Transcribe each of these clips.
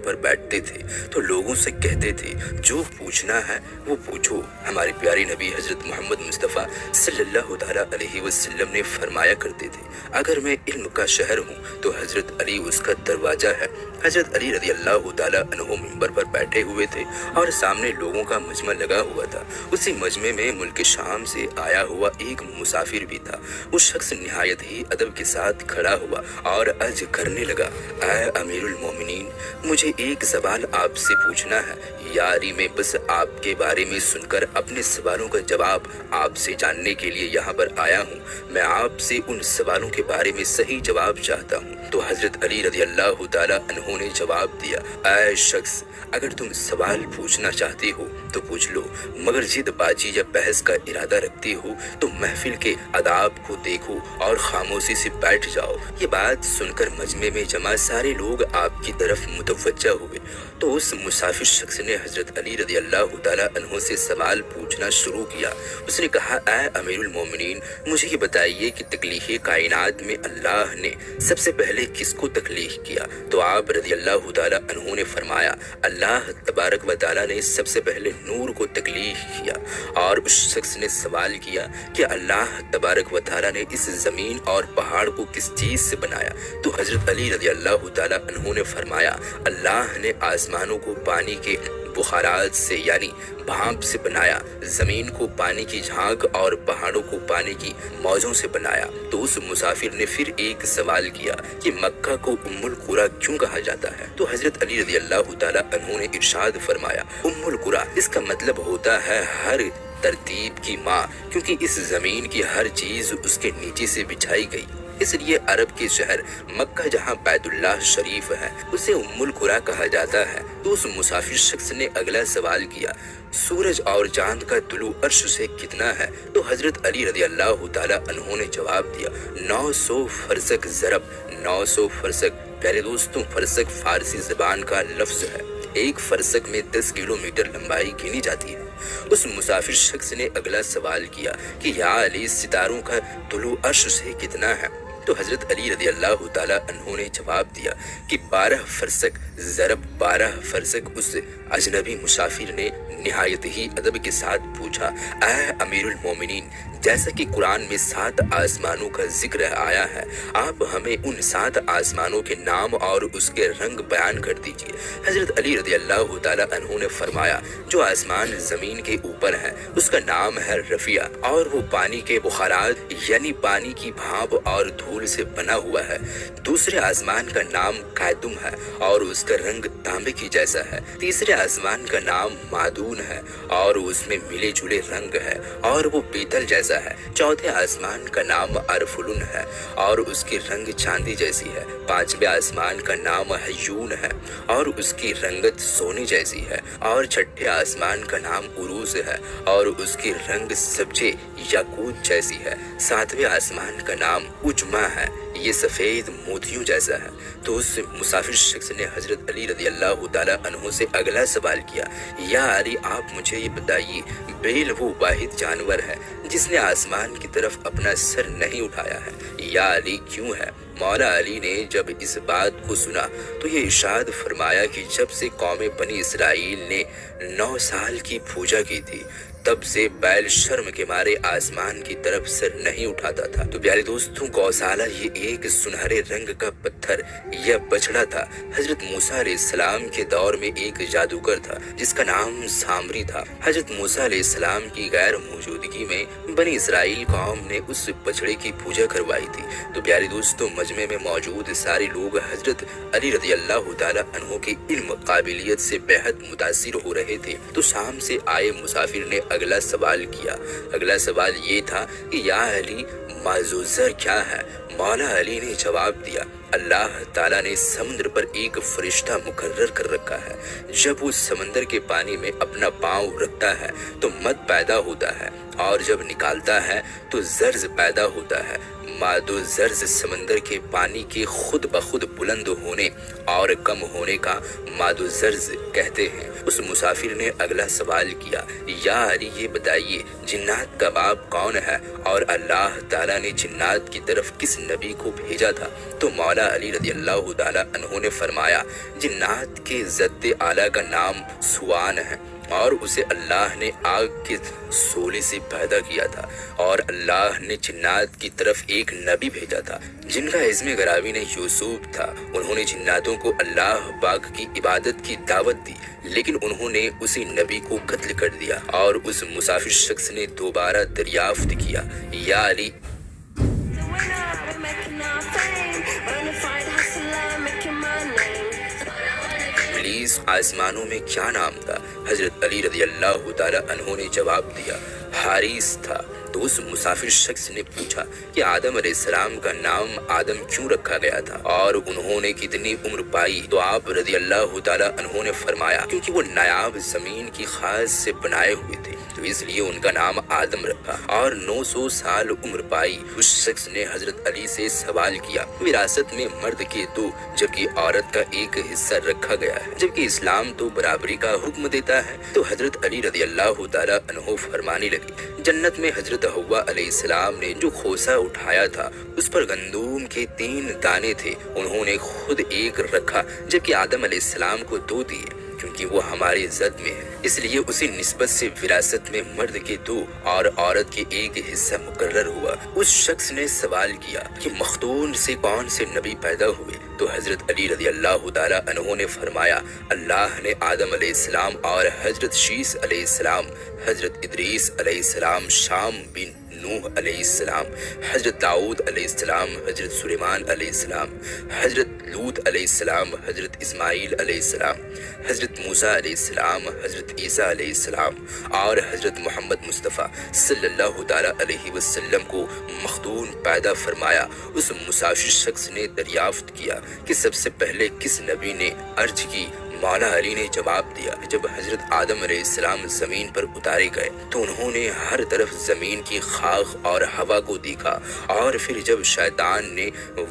पर बैठते थे तो लोगों से कहते थे, जो पूछना है वो पूछो। हमारे प्यारे नबी हजरत मोहम्मद मुस्तफ़ा सल्लल्लाहु ताला अलैहि वसल्लम ने फरमाया करते थे, अगर मैं इल्म का शहर हूँ तो हजरत अली उसका दरवाजा है। हजरत अली रज़ी अल्लाह ताला अन्हु मिंबर पर बैठे हुए थे और सामने लोगों का मजमा लगा हुआ था। उसी मजमे में मुल्क शाम से आया हुआ एक मुसाफिर भी था। उस शख्स निहायत ही अदब के साथ खड़ा हुआ और अर्ज करने लगा, ऐ अमीरुल मोमिनीन, मुझे एक सवाल आपसे पूछना है। या अली, मैं बस आपके बारे में सुनकर अपने सवालों का जवाब आपसे जानने के लिए यहाँ पर आया हूँ। मैं आपसे उन सवालों के बारे में सही जवाब चाहता हूँ। तो हजरत अली रज़ी अल्लाह ताला अन्हु ने जवाब दिया, ऐ शख्स, अगर तुम सवाल पूछना चाहते हो तो पूछ लो, मगर जिदबाजी या बहस का इरादा रखते हो तो महफिल के आदाब को देखो और खामोशी से बैठ जाओ। ये बात सुनकर मजमे में जमा सारे लोग आपकी तरफ मुतवज्जा हुए। तो उस मुसाफिर शख्स ने हजरत अली रज़ी अल्लाह ताला अन्हु से सवाल पूछना शुरू किया। उसने कहा, ऐ अमीरुल मोमिनीन, मुझे ये बताइए कि तख्लीक़ कायनात में अल्लाह ने सबसे पहले किसको तख्लीक़ किया? तो आप रज़ी अल्लाह ताला अन्हु ने फरमाया, अल्लाह तबारक व तआला ने सबसे पहले नूर को तख्लीक़ किया। और उस शख्स ने सवाल किया कि अल्लाह तबारक व तआला ने इस ज़मीन और पहाड़ को किस चीज़ से बनाया? तो हजरत अली रज़ी अल्लाह ताला अन्हु ने फरमाया, अल्लाह ने आसमानों को पानी के बुखारात से यानी भाप से बनाया, जमीन को पानी की झाग और पहाड़ों को पानी की मौजों से बनाया। तो उस मुसाफिर ने फिर एक सवाल किया कि मक्का को उम्मुल कुरा क्यों कहा जाता है? तो हजरत अली रज़ी अल्लाह ताला अन्हु ने इरशाद फरमाया, उम्मुल कुरा इसका मतलब होता है हर तरतीब की माँ, क्योंकि इस जमीन की हर चीज उसके नीचे से बिछाई गई। इसलिए अरब के शहर मक्का जहाँ बैतुल्लाह शरीफ है उसे उम्मुल कुरा कहा जाता है। तो उस मुसाफिर शख्स ने अगला सवाल किया, सूरज और चांद का तुलू अर्श से कितना है? तो हजरत अली रज़ी अल्लाह ताला अन्हु ने जवाब दिया, 900 फरसक ज़रब। 900 फरसक, प्यारे दोस्तों, फरसक फारसी ज़बान का लफ्ज है। एक फरसक में 10 किलोमीटर लंबाई गिनी जाती है। उस मुसाफिर शख्स ने अगला सवाल किया कि या अली, सितारों का तुलू अर्श से कितना है? तो हजरत अली रज़ी अल्लाह ताला अन्हु ने जवाब दिया कि 12 फरसक ज़रब 12 फरसक। उस अजनबी मुसाफिर ने निहायत ही अदब के साथ पूछा, ऐ अमीरुल मोमिनीन, जैसा कि कुरान में 7 आसमानों का जिक्र आया है, आप हमें उन 7 आसमानों के नाम और उसके रंग बयान कर दीजिए। हजरत अली रज़ी अल्लाह ताला अन्हु ने फरमाया, जो आसमान जमीन के ऊपर है उसका नाम है रफिया और वो पानी के बुखारात यानी पानी की भाप और धूल से बना हुआ है। दूसरे आसमान का नाम कायदुम है और उसका रंग तांबे की जैसा है। तीसरे आसमान का नाम मादून है और उसमें मिले जुले रंग है और वो पीतल जैसा है। चौथे आसमान का नाम अरफुलुन है और उसकी रंग चांदी जैसी है। पांचवें आसमान का नाम हयून है और उसकी रंगत सोने जैसी है। और छठे आसमान का नाम उरूस है और उसकी रंग सब्जे याकूत जैसी है। सातवें आसमान का नाम उजमा है, ये सफेद मोतियों जैसा है। तो उस मुसाफिर शख्स ने हजरत अली रज़ी अल्लाह ताला अन्हु से अगला सवाल किया, या अली, आप मुझे ये बताइए, बेल वो वाहिद जानवर है जिसने आसमान की तरफ अपना सर नहीं उठाया है, या अली क्यों है? मौला अली ने जब इस बात को सुना तो ये इरशाद फरमाया कि जब से कौम बनी इसराइल ने 9 साल की पूजा की थी तब से बैल शर्म के मारे आसमान की तरफ सर नहीं उठाता था। तो प्यारे दोस्तों, गौशाला ये एक सुनहरे रंग का पत्थर या बछड़ा था। हजरत मूसा अलैहिस्सलाम के दौर में एक जादूगर था जिसका नाम सामरी था। हजरत मूसा अलैहिस्सलाम की गैर मौजूदगी में बनी इसराइल कौम ने उस बछड़े की पूजा करवाई थी। तो प्यारे दोस्तों, मजमे में मौजूद सारे लोग हजरत अली रज़ी अल्लाह ताला अन्हु की इल्म काबिलियत से बेहद मुतासिर हो रहे थे। तो शाम से आए मुसाफिर ने अगला सवाल किया। अगला सवाल ये था कि या अली, माजूजर क्या है? मौला अली ने जवाब दिया, अल्लाह ताला ने समुद्र पर एक फरिश्ता मुकर्रर कर रखा है। जब वो समंदर के पानी में अपना पांव रखता है तो मद पैदा होता है और जब निकालता है तो जर्ज पैदा होता है। मादो जर्ज समंदर के पानी के खुद बखुद बुलंद होने और कम होने का मादो जर्ज कहते हैं। उस मुसाफिर ने अगला सवाल किया, या अली ये बताइए जिन्नात का बाप कौन है और अल्लाह ताला ने जिन्नात की तरफ किस नबी को भेजा था? तो मौला अली रज़ी अल्लाह ताला अन्हु ने फरमाया, जिन्नात के ज़द्द आला का नाम सुआन है और उसे अल्लाह ने आग के सोले से पैदा किया था और अल्लाह ने जिन्नात की तरफ एक नबी भेजा था जिनका इस्म गरावी ने यूसुफ था। उन्होंने जिन्नातों को अल्लाह पाक की इबादत की दावत दी, लेकिन उन्होंने उसी नबी को कत्ल कर दिया। और उस मुसाफिर शख्स ने दोबारा दरियाफ्त किया, या अली इब्लीस आसमानों में क्या नाम था? हजरत अली रज़ी अल्लाह ताला अन्हु ने जवाब दिया, हारिस था। तो उस मुसाफिर शख्स ने पूछा कि आदम अलैहिस्सलाम का नाम आदम क्यों रखा गया था और उन्होंने कितनी उम्र पाई? तो आप रज़ी अल्लाह ताला अन्हु ने फरमाया, क्योंकि वो नायाब जमीन की खास से बनाए हुए थे तो इसलिए उनका नाम आदम रखा और 900 साल उम्र पाई। उस शख्स ने हजरत अली से सवाल किया, विरासत में मर्द के 2 जबकि औरत का एक हिस्सा रखा गया है, जबकि इस्लाम तो बराबरी का हुक्म देता है। तो हजरत अली रज़ी अल्लाह ताला अन्हु फरमाने लगे, जन्नत में हजरत हव्वा अलैहिस्सलाम ने जो खोसा उठाया था उस पर गंदूम के 3 दाने थे, उन्होंने खुद एक रखा जबकि आदम अलैहिस्सलाम को 2 दिए, क्योंकि वो हमारे इज्जत में है, इसलिए उसी निस्बत से विरासत में मर्द के 2 और औरत के 1 हिस्सा मुकर्रर हुआ। उस शख्स ने सवाल किया कि मखतून से कौन से नबी पैदा हुए? तो हजरत अली रज़ी अल्लाह ताला अन्हु ने फरमाया, अल्लाह ने आदम अलैहिस्सलाम और हजरत शीस अलैहिस्सलाम, हजरत इदरीस अलैहिस्सलाम, शाम बिन नूह अलैहिस्सलाम, हजरत दाऊद अलैहिस्सलाम, हजरत सुलेमान अलैहिस्सलाम, हजरत लूत अलैहिस्सलाम, हजरत इस्माइल अलैहिस्सलाम, हजरत मूसा अलैहिस्सलाम, हजरत ईसा अलैहिस्सलाम और हजरत मोहम्मद मुस्तफ़ा सल्लल्लाहु ताला अलैहि वसल्लम को मखदून पैदा फरमाया। उस मुसाफिर शख्स ने दरियाफ्त किया कि सबसे पहले किस नबी ने अर्ज की? मौला अली ने जवाब दिया, जब हजरत आदम अलैहिस्सलाम जमीन पर उतारे गए तो उन्होंने हर तरफ जमीन की खाक और हवा को देखा और फिर जब शैतान ने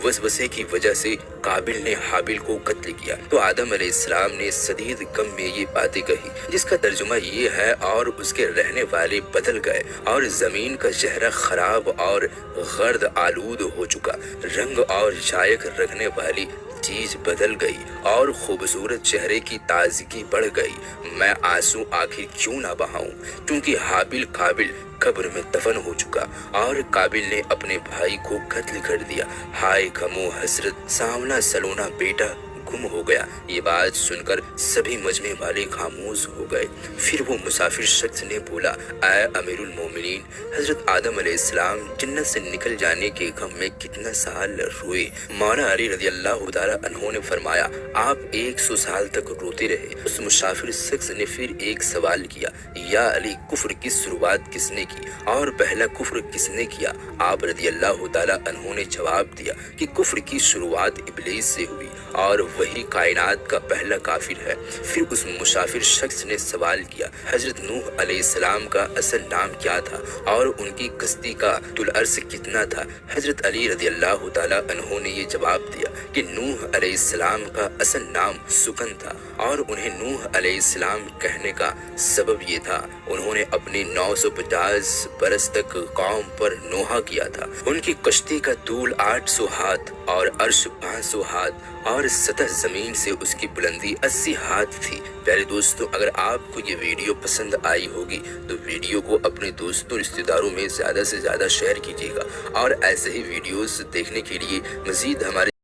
वसवसे की वजह से काबिल ने हाबिल को कत्ल किया तो आदम अलैहिस्सलाम ने शदीद गम में ये बातें कही, जिसका तर्जुमा ये है, और उसके रहने वाले बदल गए और जमीन का चेहरा खराब और गर्द आलूद हो चुका, रंग और जायक रखने वाली चीज बदल गई और खूबसूरत चेहरे की ताजगी बढ़ गई। मैं आंसू आखिर क्यों ना बहाऊं, क्योंकि हाबिल काबिल कब्र में दफन हो चुका और काबिल ने अपने भाई को कत्ल कर दिया। हाय गमो हसरत, सामना सलोना बेटा गुम हो गया। ये बात सुनकर सभी मजमे वाले खामोश हो गए। फिर वो मुसाफिर शख्स ने बोला, आए अमीरुल मोमिनीन, हजरत आदम अलैहिस्सलाम जन्नत से निकल जाने के गम में कितना साल रोए? मौला अली रज़ी अल्लाह ताला अन्हु ने फरमाया, आप 100 साल तक रोते रहे। उस मुसाफिर शख्स ने फिर एक सवाल किया, या अली कुफ्र की शुरुआत किसने की और पहला कुफ्र किसने किया? आप रज़ी अल्लाह ताला अन्हु ने जवाब दिया कि कुफ्र की शुरुआत इब्लीस से हुई और वही कायनात का पहला काफिर है। फिर उस मुसाफिर शख्स ने सवाल किया, हजरत नूह अलैहिस्सलाम का असल नाम क्या था और उनकी कश्ती का तुल अर्स कितना था? हजरत अली रज़ी अल्लाह ताला अन्हु ने ये जवाब दिया कि नूह अलैहिस्सलाम का असल नाम सुकन था और उन्हें नूह अलैहिस्सलाम कहने का सबब ये था, उन्होंने अपने 950 बरस तक कौम पर नोहा किया था। उनकी कश्ती का तूल 800 हाथ और अर्श 500 हाथ और सतह जमीन से उसकी बुलंदी 80 हाथ थी। प्यारे दोस्तों, अगर आपको ये वीडियो पसंद आई होगी तो वीडियो को अपने दोस्तों रिश्तेदारों में ज्यादा से ज्यादा शेयर कीजिएगा और ऐसे ही वीडियोस देखने के लिए मजीद हमारे